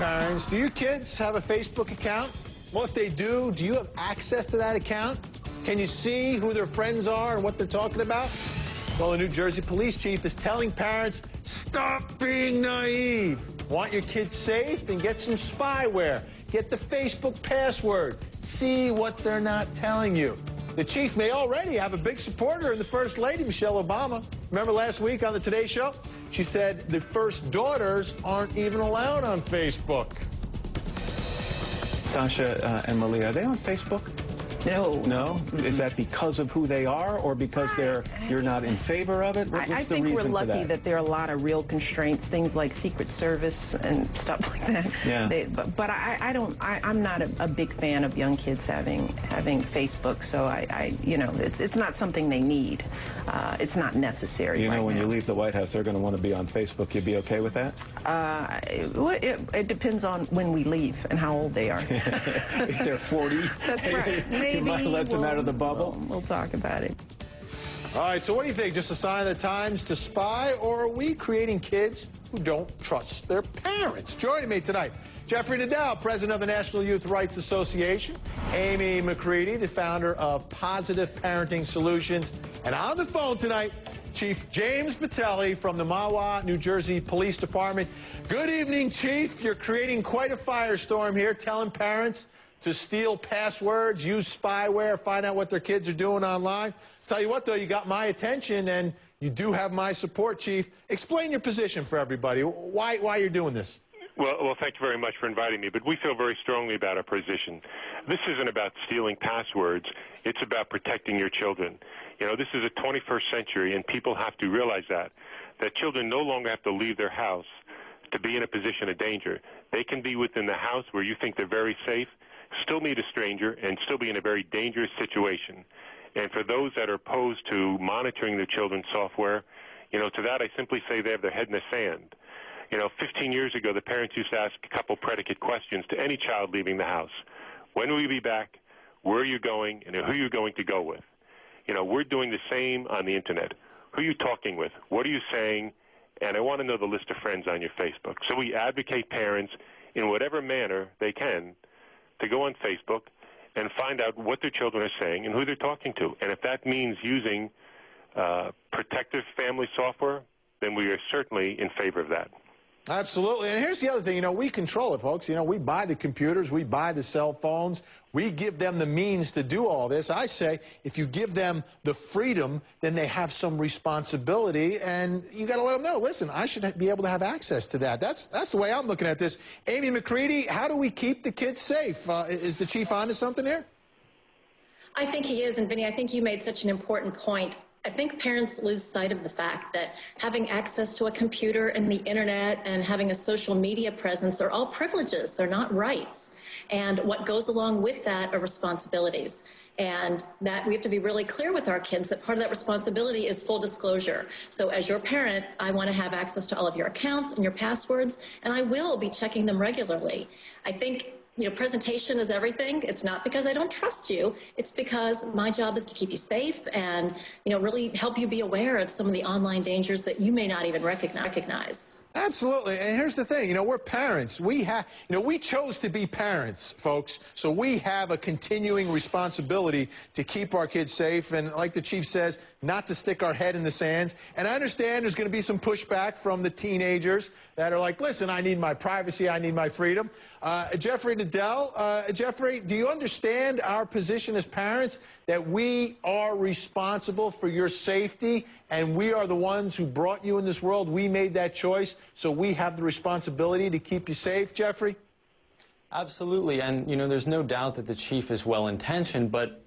Parents, do your kids have a Facebook account? Well, if they do you have access to that account? Can you see who their friends are and what they're talking about? Well, the New Jersey police chief is telling parents, stop being naive. Want your kids safe? Then get some spyware. Get the Facebook password. See what they're not telling you. The chief may already have a big supporter in the First Lady, Michelle Obama. Remember last week on the Today Show? She said the first daughters aren't even allowed on Facebook. Sasha and Malia, are they on Facebook? No. No? Is that because of who they are or because you're not in favor of it? I think we're lucky that there are a lot of real constraints, things like Secret Service and stuff like that. Yeah. But I'm not a big fan of young kids having Facebook, so you know, it's not something they need. It's not necessary. You know, right when now. you leave the White House, they're going to want to be on Facebook. You'd be okay with that? It depends on when we leave and how old they are. If they're 40. That's right. Maybe you might let them out of the bubble. We'll talk about it. All right, so what do you think? Just a sign of the times to spy, or are we creating kids who don't trust their parents? Joining me tonight, Jeffrey Nadell, president of the National Youth Rights Association, AMY McCREADY, the founder of Positive Parenting Solutions, and on the phone tonight, Chief James Battelli from the Mahwah, New Jersey Police Department. Good evening, Chief. You're creating quite a firestorm here, telling parents to steal passwords, use spyware, find out what their kids are doing online. Tell you what, though, you got my attention, and you do have my support, Chief. Explain your position for everybody, why you're doing this. Well, thank you very much for inviting me, but we feel very strongly about our position. This isn't about stealing passwords. It's about protecting your children. You know, this is the 21st century, and people have to realize that children no longer have to leave their house to be in a position of danger. They can be within the house where you think they're very safe, still meet a stranger, and still be in a very dangerous situation. And for those that are opposed to monitoring their children's software, you know, to that I simply say they have their head in the sand. You know, 15 years ago, the parents used to ask a couple predicate questions to any child leaving the house. When will you be back? Where are you going? And who are you going to go with? You know, we're doing the same on the Internet. Who are you talking with? What are you saying? And I want to know the list of friends on your Facebook. So we advocate parents in whatever manner they can to go on Facebook and find out what their children are saying and who they're talking to. And if that means using protective family software, then we are certainly in favor of that. Absolutely. And here's the other thing. You know, we control it, folks. You know, we buy the computers. We buy the cell phones. We give them the means to do all this. I say if you give them the freedom, then they have some responsibility. And you got to let them know, listen, I should be able to have access to that. That's the way I'm looking at this. AMY McCREADY, how do we keep the kids safe? Is the chief onto something here? I think he is. And, Vinny, I think you made such an important point. I think parents lose sight of the fact that having access to a computer and the internet and having a social media presence are all privileges. They're not rights. And what goes along with that are responsibilities. And that we have to be really clear with our kids that part of that responsibility is full disclosure. So as your parent, I want to have access to all of your accounts and your passwords, and I will be checking them regularly. I think, you know, presentation is everything. It's not because I don't trust you. It's because my job is to keep you safe and, you know, really help you be aware of some of the online dangers that you may not even recognize. Absolutely. And here's the thing, you know, we're parents. We chose to be parents, folks. So we have a continuing responsibility to keep our kids safe. And like the chief says, not to stick our head in the sands. And I understand there's going to be some pushback from the teenagers that are like, listen, I need my privacy. I need my freedom. Jeffrey Nadell, Jeffrey, do you understand our position as parents that we are responsible for your safety and we are the ones who brought you in this world? We made that choice, so we have the responsibility to keep you safe, Jeffrey? Absolutely, and you know, there's no doubt that the chief is well-intentioned, but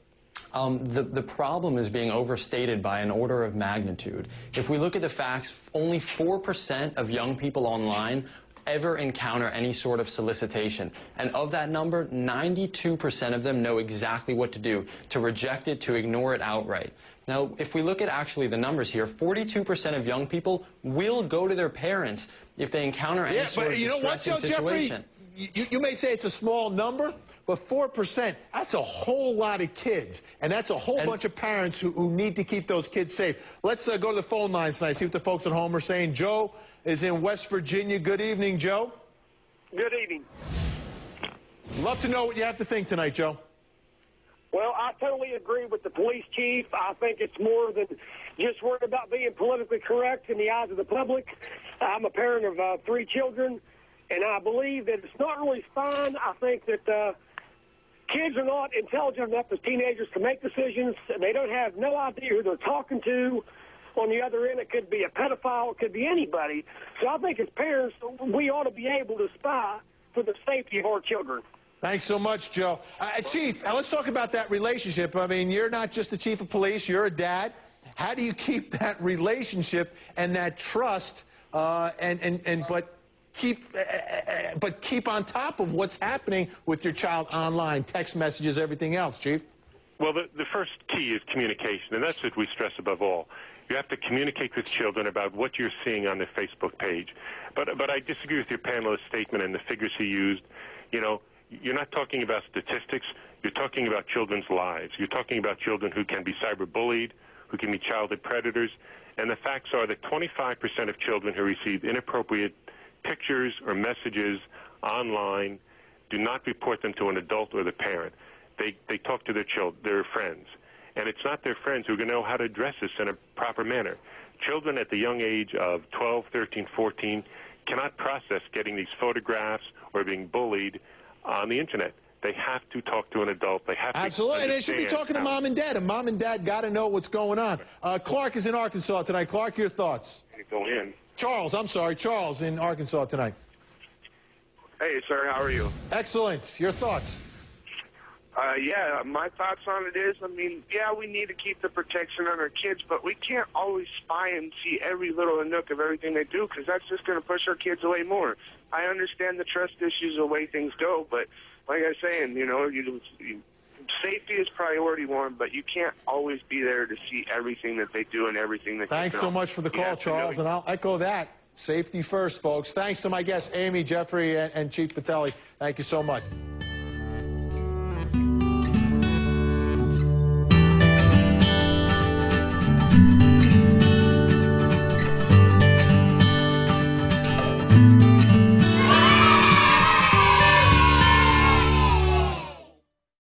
the problem is being overstated by an order of magnitude. If we look at the facts, only 4% of young people online ever encounter any sort of solicitation. And of that number, 92% of them know exactly what to do, to reject it, to ignore it outright. Now, if we look at actually the numbers here, 42% of young people will go to their parents if they encounter any sort of distressing situation. You may say it's a small number, but 4%, that's a whole lot of kids. And that's a whole bunch of parents who need to keep those kids safe. Let's go to the phone lines tonight, see what the folks at home are saying. Joe is in West Virginia. Good evening, Joe. Good evening. Love to know what you have to think tonight, Joe. Well, I totally agree with the police chief. I think it's more than just worried about being politically correct in the eyes of the public. I'm a parent of 3 children, and I believe that it's not really fine. I think that kids are not intelligent enough as teenagers to make decisions. They don't have no idea who they're talking to. On the other end, it could be a pedophile. It could be anybody. So I think as parents, we ought to be able to spy for the safety of our children. Thanks so much, Joe. Chief, let's talk about that relationship. I mean, you're not just the chief of police. You're a dad. How do you keep that relationship and that trust, but keep on top of what's happening with your child online, text messages, everything else, Chief? Well, the first key is communication, and that's what we stress above all. You have to communicate with children about what you're seeing on their Facebook page. But I disagree with your panelist's statement and the figures he used. You know, you're not talking about statistics. You're talking about children's lives. You're talking about children who can be cyberbullied, who can be childhood predators. And the facts are that 25% of children who receive inappropriate pictures or messages online do not report them to an adult or the parent. They talk to their friends. And it's not their friends who are going to know how to address this in a proper manner. Children at the young age of 12, 13, 14 cannot process getting these photographs or being bullied on the Internet. They have to talk to an adult. They have to Absolutely, and they should be talking to mom and dad, and mom and dad got to know what's going on. Clark is in Arkansas tonight. Clark, your thoughts? Go in. Charles, I'm sorry, Charles in Arkansas tonight. Hey, sir, how are you? Excellent. Your thoughts? Yeah, my thoughts on it is, I mean, yeah, we need to keep the protection on our kids, but we can't always spy and see every little nook of everything they do, because that's just going to push our kids away more. I understand the trust issues, the way things go, but like I was saying, you know, safety is priority one, but you can't always be there to see everything that they do and everything that they do. Thanks so much for the call, Charles, and I'll echo that. Safety first, folks. Thanks to my guests, Amy, Jeffrey, and Chief Patelli. Thank you so much.